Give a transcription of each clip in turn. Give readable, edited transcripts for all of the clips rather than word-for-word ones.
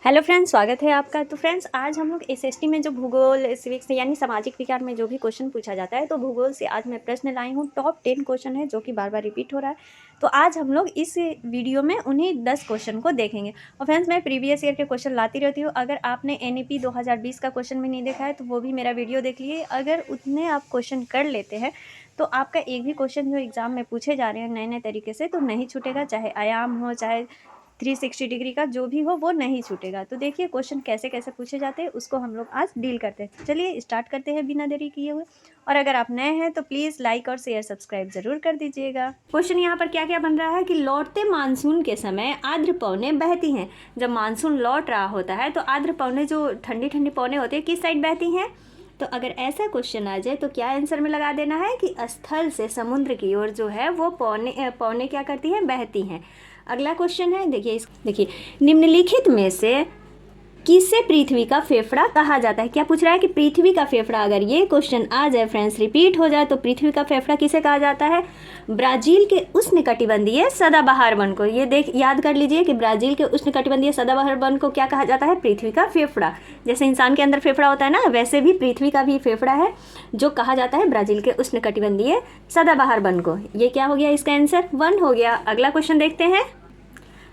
Hello friends, स्वागत है आपका। तो फ्रेंड्स, आज हम लोग एसएसटी में जो भूगोल सिविक्स यानी सामाजिक विज्ञान में जो भी क्वेश्चन पूछा जाता है, तो भूगोल से आज मैं प्रश्न लाई हूँ। टॉप 10 क्वेश्चन है जो कि बार बार रिपीट हो रहा है। तो आज हम लोग इस वीडियो में उन्हीं 10 क्वेश्चन को देखेंगे। और फ्रेंड्स, मैं प्रीवियस ईयर के क्वेश्चन लाती रहती हूँ। अगर आपने एनईपी 2020 का क्वेश्चन भी नहीं देखा है तो वो भी मेरा वीडियो देख लीजिए। अगर उतने आप क्वेश्चन कर लेते हैं तो आपका एक भी क्वेश्चन जो एग्जाम में पूछे जा रहे हैं नए नए तरीके से तो नहीं छूटेगा। चाहे आयाम हो, चाहे 360 डिग्री का जो भी हो, वो नहीं छूटेगा। तो देखिए क्वेश्चन कैसे कैसे पूछे जाते हैं, उसको हम लोग आज डील करते हैं। चलिए स्टार्ट करते हैं बिना देरी किए हुए। और अगर आप नए हैं तो प्लीज़ लाइक और शेयर सब्सक्राइब जरूर कर दीजिएगा। क्वेश्चन यहाँ पर क्या क्या बन रहा है कि लौटते मानसून के समय आर्द्र पवनें बहती हैं। जब मानसून लौट रहा होता है तो आर्द्र पवनें जो ठंडी ठंडी पवनें होती है किस साइड बहती हैं। तो अगर ऐसा क्वेश्चन आ जाए तो क्या आंसर में लगा देना है कि स्थल से समुद्र की ओर जो है वो पवनें क्या करती हैं, बहती हैं। अगला क्वेश्चन है, देखिए निम्नलिखित में से किसे पृथ्वी का फेफड़ा कहा जाता है। क्या पूछ रहा है कि पृथ्वी का फेफड़ा, अगर ये क्वेश्चन आ जाए फ्रेंड्स, रिपीट हो जाए, तो पृथ्वी का फेफड़ा किसे कहा जाता है। ब्राज़ील के उष्णकटिबंधीय सदाबहार वन को। ये याद कर लीजिए कि ब्राज़ील के उष्णकटिबंधीय सदाबहार वन को क्या कहा जाता है, पृथ्वी का फेफड़ा। जैसे इंसान के अंदर फेफड़ा होता है ना, वैसे भी पृथ्वी का भी फेफड़ा है जो कहा जाता है ब्राज़ील के उष्णकटिबंधीय सदाबहार वन को। ये क्या हो गया, इसका आंसर 1 हो गया। अगला क्वेश्चन देखते हैं।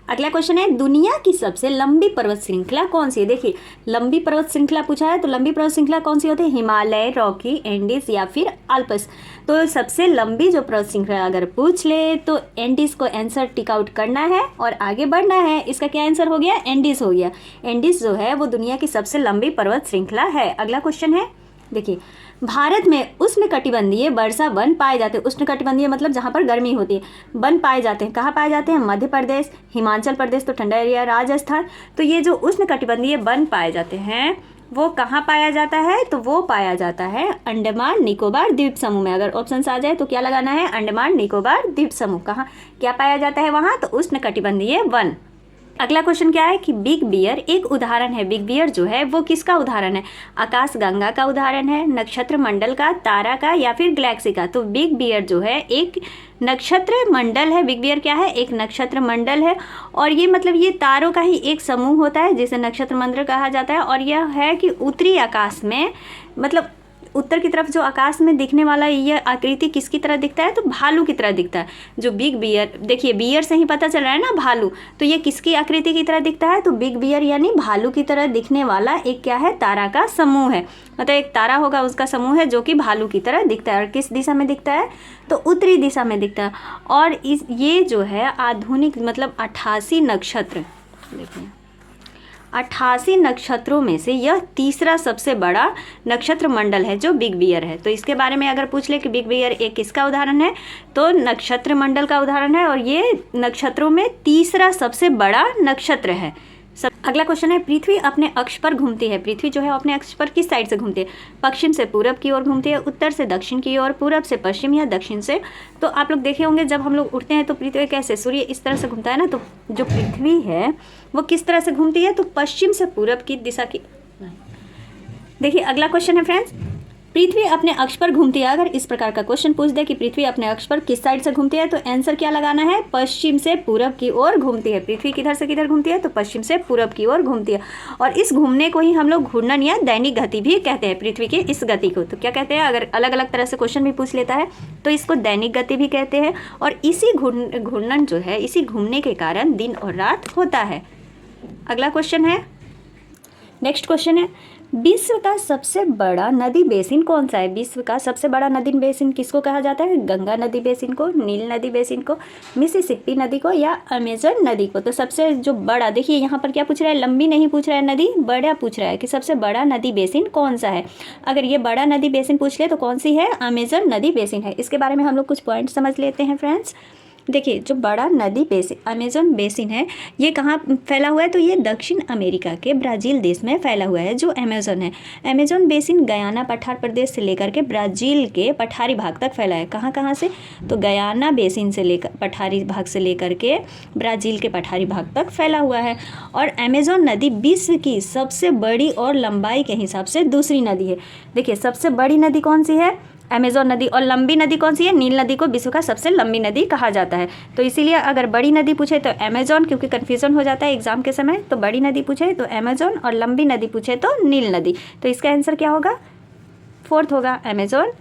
अगला क्वेश्चन है, दुनिया की सबसे लंबी पर्वत श्रृंखला कौन सी है। देखिए लंबी पर्वत श्रृंखला पूछा है, तो लंबी पर्वत श्रृंखला कौन सी होती है, हिमालय, रॉकी, एंडीज या फिर आल्प्स। तो सबसे लंबी जो पर्वत श्रृंखला अगर पूछ ले तो एंडीज को आंसर टिक आउट करना है और आगे बढ़ना है। इसका क्या आंसर हो गया, एंडीज हो गया। एंडीज जो है वो दुनिया की सबसे लंबी पर्वत श्रृंखला है। अगला क्वेश्चन है, देखिए भारत में उष्णकटिबंधीय वर्षा वन पाए जाते हैं। उष्णकटिबंधीय मतलब जहाँ पर गर्मी होती है, वन पाए जाते हैं। कहाँ पाए जाते हैं, मध्य प्रदेश, हिमाचल प्रदेश तो ठंडा एरिया, राजस्थान। तो ये जो उष्णकटिबंधीय वन पाए जाते हैं वो कहाँ पाया जाता है, तो वो पाया जाता है अंडमान निकोबार द्वीप समूह में। अगर ऑप्शन आ जाए तो क्या लगाना है, अंडमान निकोबार द्वीप समूह। कहाँ क्या पाया जाता है वहाँ, तो उष्णकटिबंधीय वन। अगला क्वेश्चन क्या है कि बिग बियर एक उदाहरण है। बिग बियर जो है वो किसका उदाहरण है, आकाश गंगा का उदाहरण है, नक्षत्र मंडल का, तारा का या फिर गैलेक्सी का। तो बिग बियर जो है एक नक्षत्र मंडल है। बिग बियर क्या है, एक नक्षत्र मंडल है। और ये मतलब ये तारों का ही एक समूह होता है जिसे नक्षत्र मंडल कहा जाता है। और यह है कि उत्तरी आकाश में, मतलब उत्तर की तरफ जो आकाश में दिखने वाला यह आकृति किसकी तरह दिखता है, तो भालू की तरह दिखता है। जो बिग बियर, देखिए बियर से ही पता चल रहा है ना भालू, तो ये किसकी आकृति की तरह दिखता है, तो बिग बियर यानी भालू की तरह दिखने वाला एक क्या है, तारा का समूह है। मतलब एक तारा होगा, उसका समूह है जो कि भालू की तरह दिखता है। और किस दिशा में दिखता है, तो उत्तरी दिशा में दिखता है। और ये जो है आधुनिक मतलब 88 नक्षत्र, देखिए 88 नक्षत्रों में से यह तीसरा सबसे बड़ा नक्षत्र मंडल है जो बिग बियर है। तो इसके बारे में अगर पूछ ले कि बिग बियर एक किसका उदाहरण है, तो नक्षत्र मंडल का उदाहरण है। और ये नक्षत्रों में तीसरा सबसे बड़ा नक्षत्र है। अगला क्वेश्चन है, पृथ्वी अपने अक्ष पर घूमती है। पृथ्वी जो है अपने अक्ष पर किस साइड से घूमती है, पश्चिम से पूरब की ओर घूमती है, उत्तर से दक्षिण की ओर, पूरब से पश्चिम या दक्षिण से। तो आप लोग देखे होंगे जब हम लोग उठते हैं तो पृथ्वी कैसे, सूर्य इस तरह से घूमता है ना, तो जो पृथ्वी है वो किस तरह से घूमती है, तो पश्चिम से पूरब की दिशा की। देखिए अगला क्वेश्चन है फ्रेंड्स, पृथ्वी अपने अक्ष पर घूमती है। अगर इस प्रकार का क्वेश्चन पूछ दे कि पृथ्वी अपने अक्ष पर किस साइड से घूमती है, तो आंसर क्या लगाना है, पश्चिम से पूरब की ओर घूमती है। पृथ्वी किधर से किधर घूमती है, तो पश्चिम से पूरब की ओर घूमती है। और इस घूमने को ही हम लोग घूर्णन या दैनिक गति भी कहते हैं। पृथ्वी की इस गति को तो क्या कहते हैं, अगर अलग अलग तरह से क्वेश्चन भी पूछ लेता है तो इसको दैनिक गति भी कहते हैं। और इसी घूर्णन जो है, इसी घूमने के कारण दिन और रात होता है। अगला क्वेश्चन है, नेक्स्ट क्वेश्चन है, विश्व का सबसे बड़ा नदी बेसिन कौन सा है। विश्व का सबसे बड़ा नदी बेसिन किसको कहा जाता है, गंगा नदी बेसिन को, नील नदी बेसिन को, मिसिसिपी नदी को या अमेजन नदी को। तो सबसे जो बड़ा, देखिए यहाँ पर क्या पूछ रहा है, लंबी नहीं पूछ रहा है नदी, बड़ा पूछ रहा है कि सबसे बड़ा नदी बेसिन कौन सा है। अगर ये बड़ा नदी बेसिन पूछ ले तो कौन सी है, अमेजन नदी बेसिन है। इसके बारे में हम लोग कुछ पॉइंट समझ लेते हैं फ्रेंड्स। देखिए जो बड़ा नदी बेसिन अमेजन बेसिन है ये कहाँ फैला हुआ है, तो ये दक्षिण अमेरिका के ब्राज़ील देश में फैला हुआ है जो अमेजन है। अमेजन बेसिन गयाना पठार प्रदेश से लेकर के ब्राज़ील के पठारी भाग तक फैला है। कहाँ कहाँ से, तो गयाना बेसिन से लेकर पठारी भाग से लेकर के ब्राज़ील के पठारी भाग तक फैला हुआ है। और अमेजन नदी विश्व की सबसे बड़ी और लंबाई के हिसाब से दूसरी नदी है। देखिए सबसे बड़ी नदी कौन सी है, अमेजोन नदी। और लंबी नदी कौन सी है? नील नदी को विश्व का सबसे लंबी नदी कहा जाता है। तो इसीलिए अगर बड़ी नदी पूछे तो अमेजोन, क्योंकि कन्फ्यूजन हो जाता है एग्जाम के समय, तो बड़ी नदी पूछे तो अमेजोन और लंबी नदी पूछे तो नील नदी। तो इसका आंसर क्या होगा? 4th होगा अमेजोन।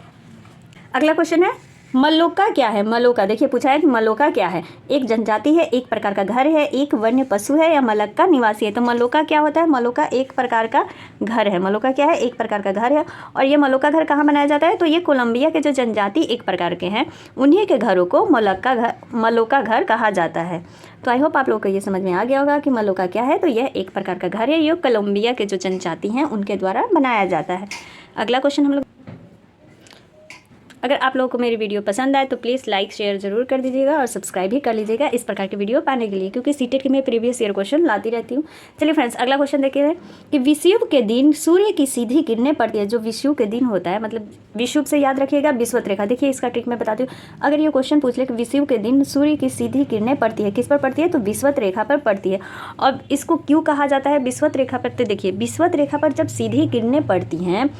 अगला क्वेश्चन है मलोका क्या है? मलोका देखिए पूछा है कि मलोका क्या है? एक जनजाति है, एक प्रकार का घर है, एक वन्य पशु है या मलक्का निवासी है? तो मलोका क्या होता है? मलोका एक प्रकार का घर है। मलोका क्या है? एक प्रकार का घर है। और ये मलोका घर कहाँ बनाया जाता है? तो ये कोलंबिया के जो जनजाति एक प्रकार के हैं उन्हीं के घरों को मलोका घर कहा जाता है। तो आई होप आप लोगों को ये समझ में आ गया होगा कि मलोका क्या है। तो यह एक प्रकार का घर है, ये कोलंबिया के जो जनजाति हैं उनके द्वारा बनाया जाता है। अगला क्वेश्चन हम लोग, अगर आप लोगों को मेरी वीडियो पसंद आए तो प्लीज़ लाइक शेयर जरूर कर दीजिएगा और सब्सक्राइब भी कर लीजिएगा इस प्रकार की वीडियो पाने के लिए, क्योंकि सीटेट के मैं प्रीवियस ईयर क्वेश्चन लाती रहती हूँ। चलिए फ्रेंड्स अगला क्वेश्चन देखिए हैं कि विषुव के दिन सूर्य की सीधी किरणें पड़ती है। जो विषुव के दिन होता है, मतलब विषुव से याद रखिएगा विषुवत रेखा। देखिए इसका ट्रिक मैं बताती हूँ। अगर ये क्वेश्चन पूछ ले कि विषुव के दिन सूर्य की सीधी किरणें पड़ती है, किस पर पड़ती है? तो विषुवत रेखा पर पड़ती है। और इसको क्यों कहा जाता है विषुवत रेखा पर? तो देखिए विषुवत रेखा पर जब सीधी किरणें पड़ती हैं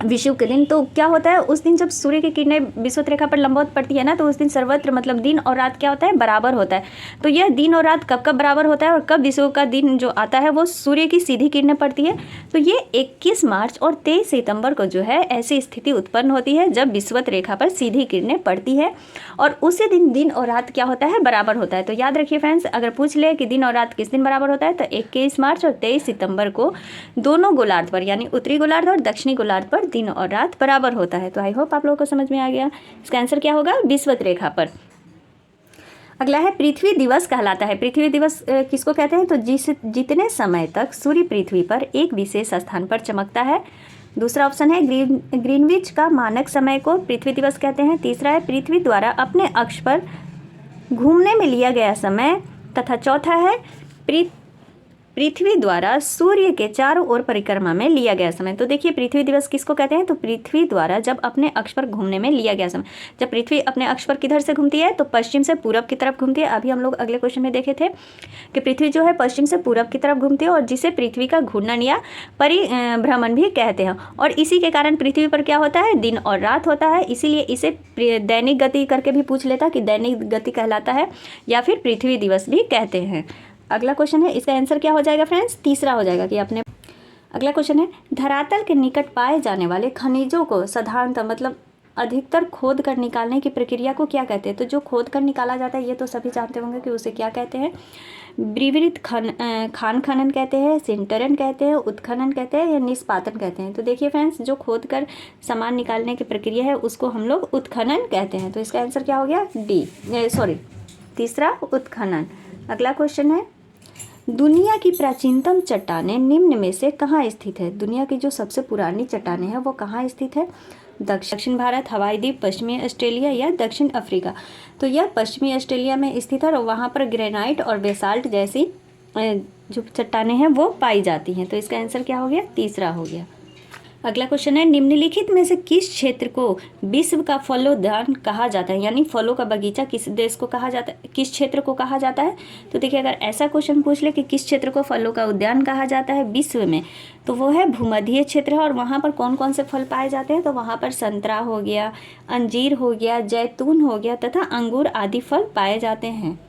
विषुव के दिन, तो क्या होता है उस दिन जब सूर्य की किरणें विषुवत रेखा पर लंबवत पड़ती है ना, तो उस दिन सर्वत्र मतलब दिन और रात क्या होता है? बराबर होता है। तो यह दिन और रात कब कब बराबर होता है और कब विषुव का दिन जो आता है वो सूर्य की सीधी किरणें पड़ती है? तो ये 21 मार्च और 23 सितंबर को जो है ऐसी स्थिति उत्पन्न होती है जब विषुवत रेखा पर सीधी किरणें पड़ती है और उसी दिन दिन और रात क्या होता है? बराबर होता है। तो याद रखिए फ्रेंड्स, अगर पूछ ले कि दिन और रात किस दिन बराबर होता है तो 21 मार्च और 23 सितंबर को दोनों गोलार्ध पर, यानी उत्तरी गोलार्ध और दक्षिणी गोलार्ध पर दिन और रात बराबर होता है। तो आई होप आप लोगों को समझ में आ गया। इसका आंसर क्या होगा? विषुवत रेखा पर। अगला है पृथ्वी दिवस कहलाता है। पृथ्वी दिवस किसको कहते हैं? तो जितने समय तक सूर्य पृथ्वी पर एक विशेष स्थान पर चमकता है। दूसरा ऑप्शन है ग्रीनविच का मानक समय को पृथ्वी दिवस कहते हैं। तीसरा है पृथ्वी द्वारा अपने अक्ष पर घूमने में लिया गया समय। तथा चौथा है पृथ्वी द्वारा सूर्य के चारों ओर परिक्रमा में लिया गया समय। तो देखिए पृथ्वी दिवस किसको कहते हैं? तो पृथ्वी द्वारा जब अपने अक्ष पर घूमने में लिया गया समय। जब पृथ्वी अपने अक्ष पर किधर से घूमती है? तो पश्चिम से पूरब की तरफ घूमती है। अभी हम लोग अगले क्वेश्चन में देखे थे कि पृथ्वी जो है पश्चिम से पूरब की तरफ घूमती है और जिसे पृथ्वी का घूर्णन या परिभ्रमण भी कहते हैं। और इसी के कारण पृथ्वी पर क्या होता है? दिन और रात होता है। इसीलिए इसे दैनिक गति करके भी पूछ लेता कि दैनिक गति कहलाता है या फिर पृथ्वी दिवस भी कहते हैं। अगला क्वेश्चन है, इसका आंसर क्या हो जाएगा फ्रेंड्स? तीसरा हो जाएगा कि आपने। अगला क्वेश्चन है धरातल के निकट पाए जाने वाले खनिजों को साधारणतः मतलब अधिकतर खोद कर निकालने की प्रक्रिया को क्या कहते हैं? तो जो खोद कर निकाला जाता है ये तो सभी जानते होंगे कि उसे क्या कहते हैं। ब्रीवृत खान खनन कहते हैं, सिंटरन कहते हैं, उत्खनन कहते हैं या निष्पादन कहते हैं। तो देखिए फ्रेंड्स, जो खोद कर सामान निकालने की प्रक्रिया है उसको हम लोग उत्खनन कहते हैं। तो इसका आंसर क्या हो गया? तीसरा उत्खनन। अगला क्वेश्चन है दुनिया की प्राचीनतम चट्टानें निम्न में से कहाँ स्थित है? दुनिया की जो सबसे पुरानी चट्टानें हैं वो कहाँ स्थित है? दक्षिण भारत, हवाई द्वीप, पश्चिमी ऑस्ट्रेलिया या दक्षिण अफ्रीका। तो यह पश्चिमी ऑस्ट्रेलिया में स्थित है और वहाँ पर ग्रेनाइट और बेसाल्ट जैसी जो चट्टानें हैं वो पाई जाती हैं। तो इसका आंसर क्या हो गया? तीसरा हो गया। अगला क्वेश्चन है निम्नलिखित में से किस क्षेत्र को विश्व का फलोद्यान कहा जाता है? यानी फलों का बगीचा किस देश को कहा जाता है, किस क्षेत्र को कहा जाता है? तो देखिए अगर ऐसा क्वेश्चन पूछ ले कि किस क्षेत्र को फलों का उद्यान कहा जाता है विश्व में, तो वो है भूमध्य क्षेत्र है। और वहाँ पर कौन कौन से फल पाए जाते हैं? तो वहाँ पर संतरा हो गया, अंजीर हो गया, जैतून हो गया तथा अंगूर आदि फल पाए जाते हैं।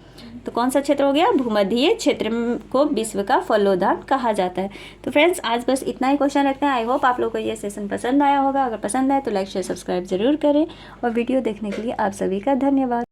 तो कौन सा क्षेत्र हो गया? भूमध्य क्षेत्र को विश्व का फलोद्यान कहा जाता है। तो फ्रेंड्स आज बस इतना ही क्वेश्चन रखते हैं। आई होप आप लोगों को ये सेशन पसंद आया होगा। अगर पसंद आए तो लाइक शेयर सब्सक्राइब जरूर करें और वीडियो देखने के लिए आप सभी का धन्यवाद।